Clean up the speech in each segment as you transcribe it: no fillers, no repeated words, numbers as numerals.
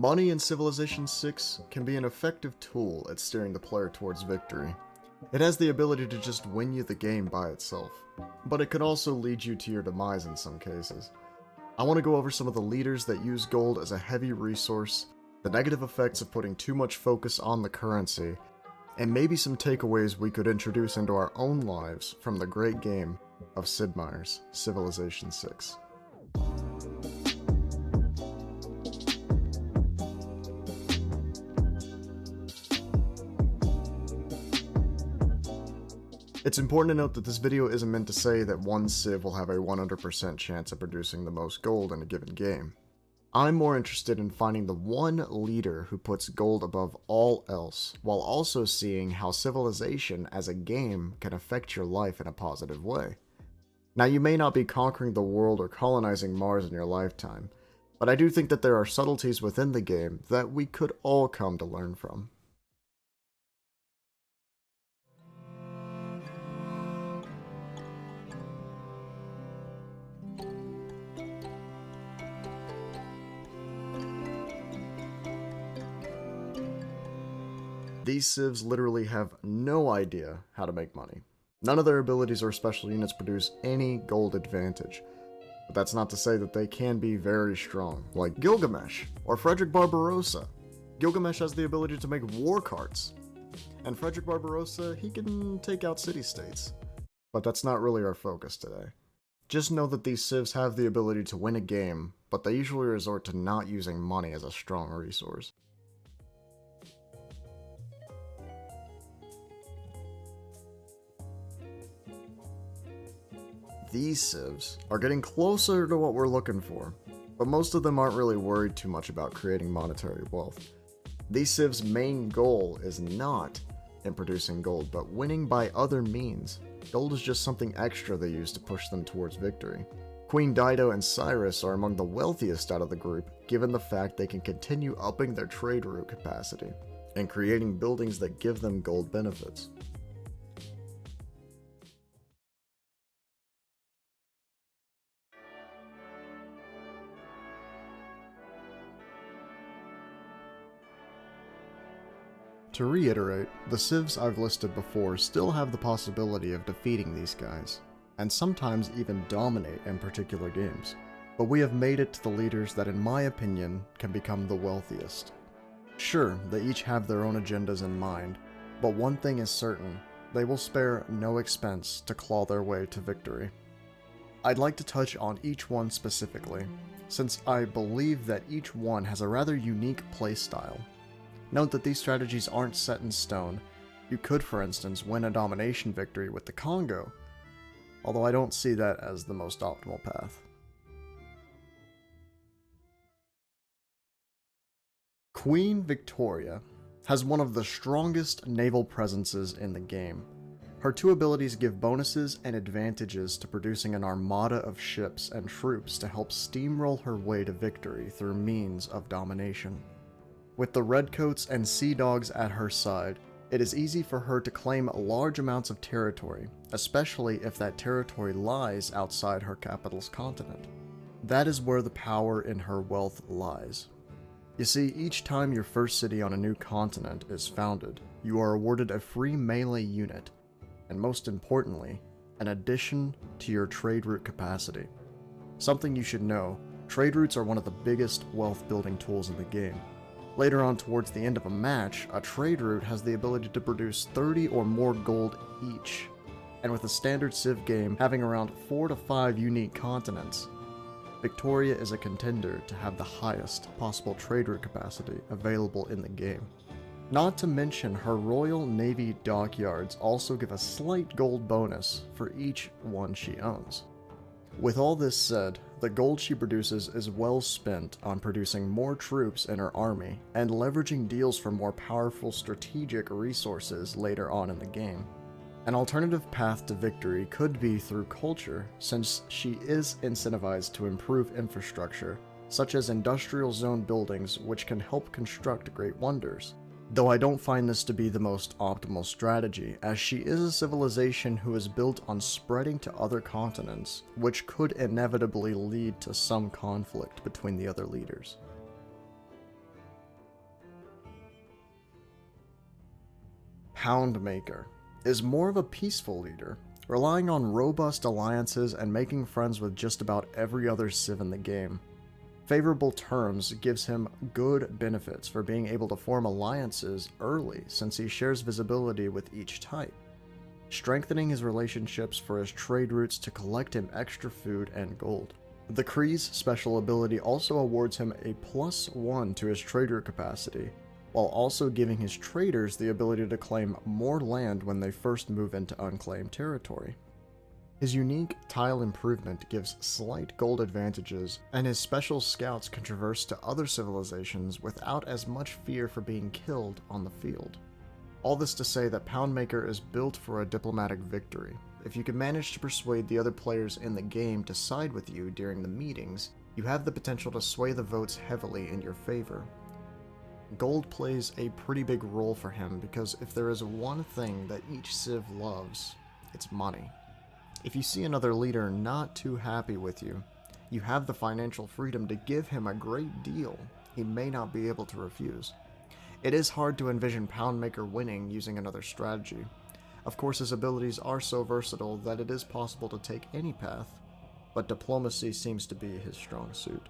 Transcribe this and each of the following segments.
Money in Civilization 6 can be an effective tool at steering the player towards victory. It has the ability to just win you the game by itself, but it could also lead you to your demise in some cases. I want to go over some of the leaders that use gold as a heavy resource, the negative effects of putting too much focus on the currency, and maybe some takeaways we could introduce into our own lives from the great game of Sid Meier's Civilization 6. It's important to note that this video isn't meant to say that one Civ will have a 100% chance of producing the most gold in a given game. I'm more interested in finding the one leader who puts gold above all else, while also seeing how Civilization as a game can affect your life in a positive way. Now, you may not be conquering the world or colonizing Mars in your lifetime, but I do think that there are subtleties within the game that we could all come to learn from. These civs literally have no idea how to make money. None of their abilities or special units produce any gold advantage. But that's not to say that they can be very strong, like Gilgamesh or Frederick Barbarossa. Gilgamesh has the ability to make war carts, and Frederick Barbarossa, he can take out city-states. But that's not really our focus today. Just know that these civs have the ability to win a game, but they usually resort to not using money as a strong resource. These civs are getting closer to what we're looking for, but most of them aren't really worried too much about creating monetary wealth. These civs' main goal is not in producing gold, but winning by other means. Gold is just something extra they use to push them towards victory. Queen Dido and Cyrus are among the wealthiest out of the group, given the fact they can continue upping their trade route capacity and creating buildings that give them gold benefits. To reiterate, the civs I've listed before still have the possibility of defeating these guys, and sometimes even dominate in particular games. But we have made it to the leaders that in my opinion can become the wealthiest. Sure, they each have their own agendas in mind, but one thing is certain, they will spare no expense to claw their way to victory. I'd like to touch on each one specifically, since I believe that each one has a rather unique playstyle. Note that these strategies aren't set in stone. You could, for instance, win a domination victory with the Congo, although I don't see that as the most optimal path. Queen Victoria has one of the strongest naval presences in the game. Her two abilities give bonuses and advantages to producing an armada of ships and troops to help steamroll her way to victory through means of domination. With the Redcoats and Sea Dogs at her side, it is easy for her to claim large amounts of territory, especially if that territory lies outside her capital's continent. That is where the power in her wealth lies. You see, each time your first city on a new continent is founded, you are awarded a free melee unit, and most importantly, an addition to your trade route capacity. Something you should know, trade routes are one of the biggest wealth building tools in the game. Later on towards the end of a match, a trade route has the ability to produce 30 or more gold each, and with a standard Civ game having around 4 to 5 unique continents, Victoria is a contender to have the highest possible trade route capacity available in the game. Not to mention her Royal Navy dockyards also give a slight gold bonus for each one she owns. With all this said, the gold she produces is well spent on producing more troops in her army and leveraging deals for more powerful strategic resources later on in the game. An alternative path to victory could be through culture, since she is incentivized to improve infrastructure, such as industrial zone buildings which can help construct great wonders. Though I don't find this to be the most optimal strategy, as she is a civilization who is built on spreading to other continents, which could inevitably lead to some conflict between the other leaders. Poundmaker is more of a peaceful leader, relying on robust alliances and making friends with just about every other civ in the game. Favorable terms gives him good benefits for being able to form alliances early since he shares visibility with each type, strengthening his relationships for his trade routes to collect him extra food and gold. The Kree's special ability also awards him a +1 to his trade route capacity, while also giving his traders the ability to claim more land when they first move into unclaimed territory. His unique tile improvement gives slight gold advantages, and his special scouts can traverse to other civilizations without as much fear for being killed on the field. All this to say that Poundmaker is built for a diplomatic victory. If you can manage to persuade the other players in the game to side with you during the meetings, you have the potential to sway the votes heavily in your favor. Gold plays a pretty big role for him because if there is one thing that each civ loves, it's money. If you see another leader not too happy with you, you have the financial freedom to give him a great deal he may not be able to refuse. It is hard to envision Poundmaker winning using another strategy. Of course, his abilities are so versatile that it is possible to take any path, but diplomacy seems to be his strong suit.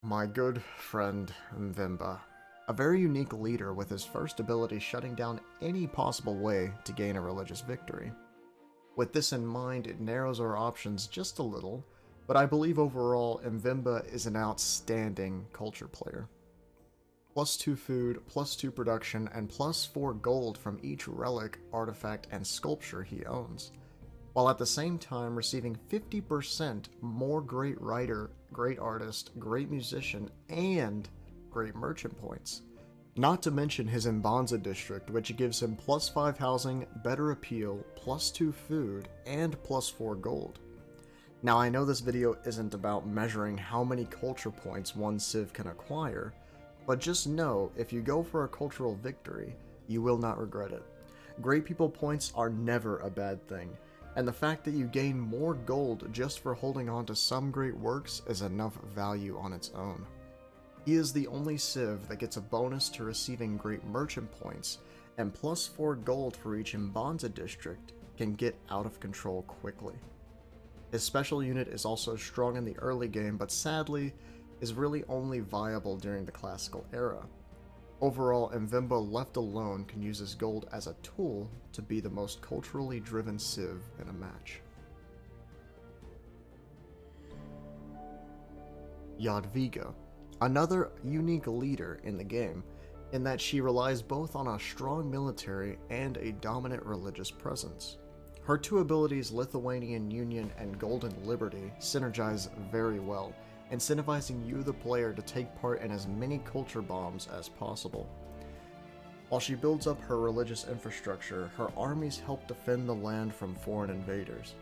My good friend Mvimba, a very unique leader with his first ability shutting down any possible way to gain a religious victory. With this in mind, it narrows our options just a little, but I believe overall Mvimba is an outstanding culture player. +2 food, +2 production, and +4 gold from each relic, artifact, and sculpture he owns, while at the same time receiving 50% more great writer, great artist, great musician, and great merchant points. Not to mention his Mbanza district, which gives him +5 housing, better appeal, +2 food, and +4 gold. Now I know this video isn't about measuring how many culture points one civ can acquire, but just know if you go for a cultural victory, you will not regret it. Great people points are never a bad thing, and the fact that you gain more gold just for holding on to some great works is enough value on its own. He is the only civ that gets a bonus to receiving great merchant points, and +4 gold for each Mbanza district can get out of control quickly. His special unit is also strong in the early game, but sadly is really only viable during the classical era. Overall, Mvimba left alone can use his gold as a tool to be the most culturally driven civ in a match. Jadwiga, another unique leader in the game, in that she relies both on a strong military and a dominant religious presence. Her two abilities, Lithuanian Union and Golden Liberty, synergize very well, incentivizing you, the player, to take part in as many culture bombs as possible. While she builds up her religious infrastructure, her armies help defend the land from foreign invaders.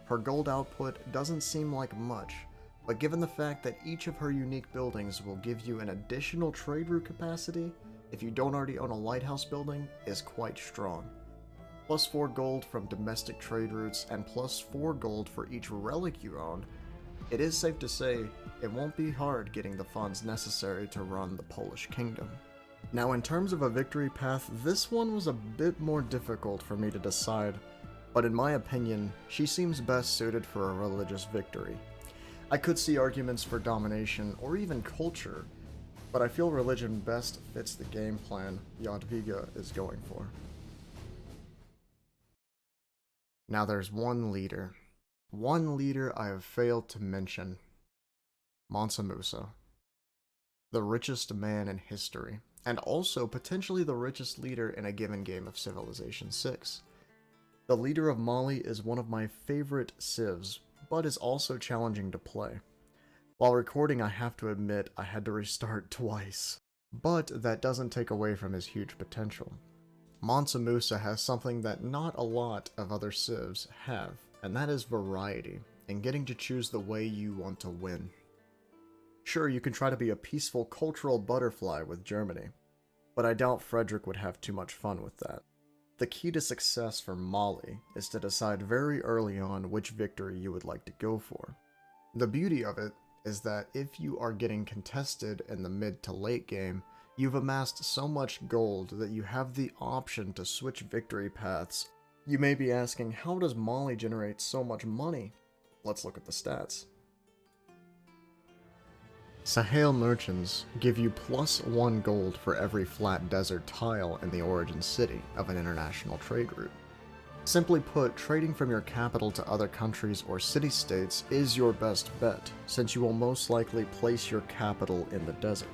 Her gold output doesn't seem like much, but given the fact that each of her unique buildings will give you an additional trade route capacity if you don't already own a lighthouse building, is quite strong. +4 gold from domestic trade routes and +4 gold for each relic you own, it is safe to say it won't be hard getting the funds necessary to run the Polish kingdom. Now in terms of a victory path, this one was a bit more difficult for me to decide, but in my opinion, she seems best suited for a religious victory. I could see arguments for domination or even culture, but I feel religion best fits the game plan Jadwiga is going for. Now there's one leader I have failed to mention. Mansa Musa, the richest man in history, and also potentially the richest leader in a given game of Civilization 6. The leader of Mali is one of my favorite civs, but is also challenging to play. While recording, I have to admit I had to restart twice, but that doesn't take away from his huge potential. Mansa Musa has something that not a lot of other civs have, and that is variety, and getting to choose the way you want to win. Sure, you can try to be a peaceful cultural butterfly with Germany, but I doubt Frederick would have too much fun with that. The key to success for Mali is to decide very early on which victory you would like to go for. The beauty of it is that if you are getting contested in the mid to late game, You've amassed so much gold that you have the option to switch victory paths. You may be asking, how does Mali generate so much money? Let's look at the stats. Sahel merchants give you +1 gold for every flat desert tile in the origin city of an international trade route. Simply put, trading from your capital to other countries or city-states is your best bet, since you will most likely place your capital in the desert.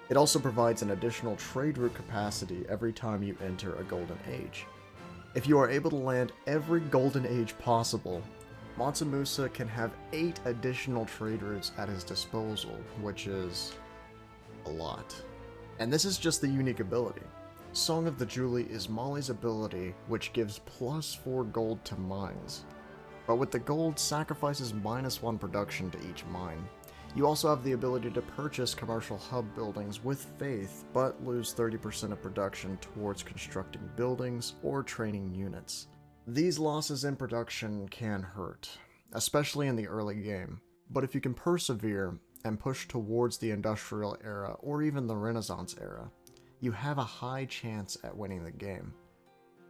It also provides an additional trade route capacity every time you enter a golden age. If you are able to land every golden age possible, Mansa Musa can have 8 additional trade routes at his disposal, which is a lot. And this is just the unique ability. Song of the Julie is Mali's ability, which gives +4 gold to mines. But with the gold, sacrifices -1 production to each mine. You also have the ability to purchase commercial hub buildings with faith, but lose 30% of production towards constructing buildings or training units. These losses in production can hurt, especially in the early game, but if you can persevere and push towards the Industrial Era or even the Renaissance Era, you have a high chance at winning the game.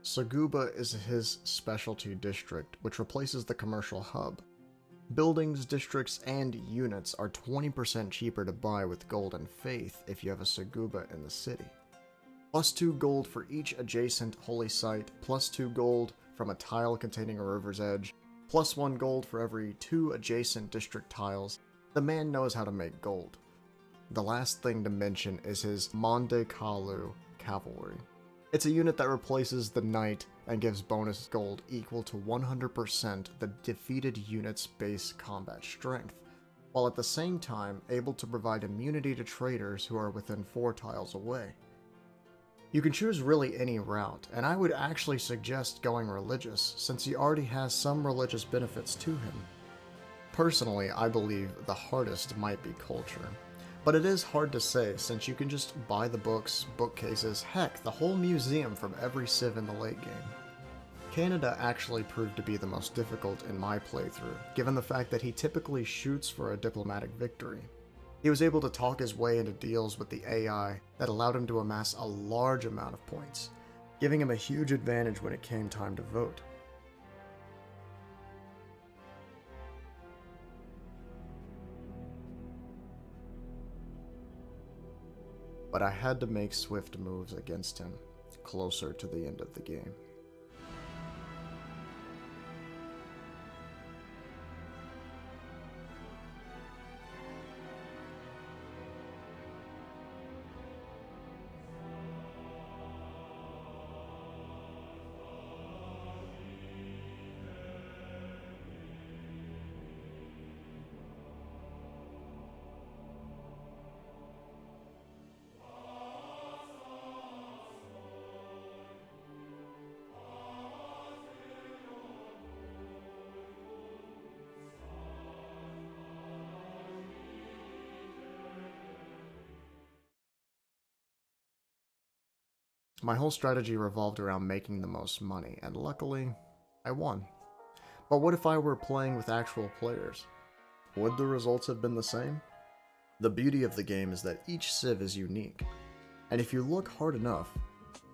Saguba is his specialty district, which replaces the commercial hub. Buildings, districts, and units are 20% cheaper to buy with gold and faith if you have a Saguba in the city. +2 gold for each adjacent holy site, +2 gold from a tile containing a river's edge, +1 gold for every 2 adjacent district tiles. The man knows how to make gold. The last thing to mention is his Monde Kalu cavalry. It's a unit that replaces the knight and gives bonus gold equal to 100% the defeated unit's base combat strength, while at the same time able to provide immunity to traders who are within 4 tiles away. You can choose really any route, and I would actually suggest going religious, since he already has some religious benefits to him. Personally, I believe the hardest might be culture. But it is hard to say, since you can just buy the books, bookcases, heck, the whole museum from every civ in the late game. Canada actually proved to be the most difficult in my playthrough, given the fact that he typically shoots for a diplomatic victory. He was able to talk his way into deals with the AI that allowed him to amass a large amount of points, giving him a huge advantage when it came time to vote. But I had to make swift moves against him, closer to the end of the game. My whole strategy revolved around making the most money, and luckily, I won. But what if I were playing with actual players? Would the results have been the same? The beauty of the game is that each civ is unique, and if you look hard enough,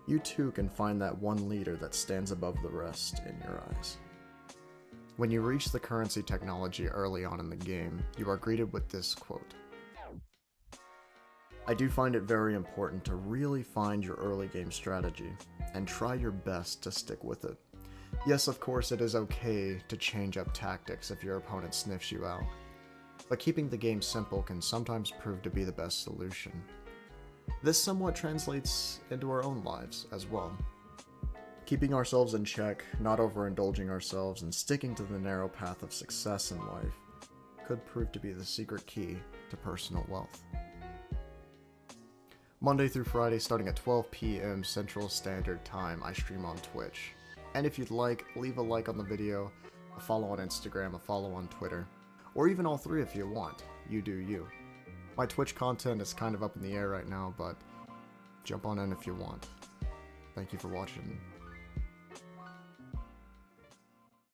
you too can find that one leader that stands above the rest in your eyes. When you reach the currency technology early on in the game, you are greeted with this quote. I do find it very important to really find your early game strategy, and try your best to stick with it. Yes, of course, it is okay to change up tactics if your opponent sniffs you out, but keeping the game simple can sometimes prove to be the best solution. This somewhat translates into our own lives as well. Keeping ourselves in check, not overindulging ourselves, and sticking to the narrow path of success in life could prove to be the secret key to personal wealth. Monday through Friday, starting at 12 p.m. Central Standard Time, I stream on Twitch. And if you'd like, leave a like on the video, a follow on Instagram, a follow on Twitter, or even all 3 if you want. You do you. My Twitch content is kind of up in the air right now, but jump on in if you want. Thank you for watching.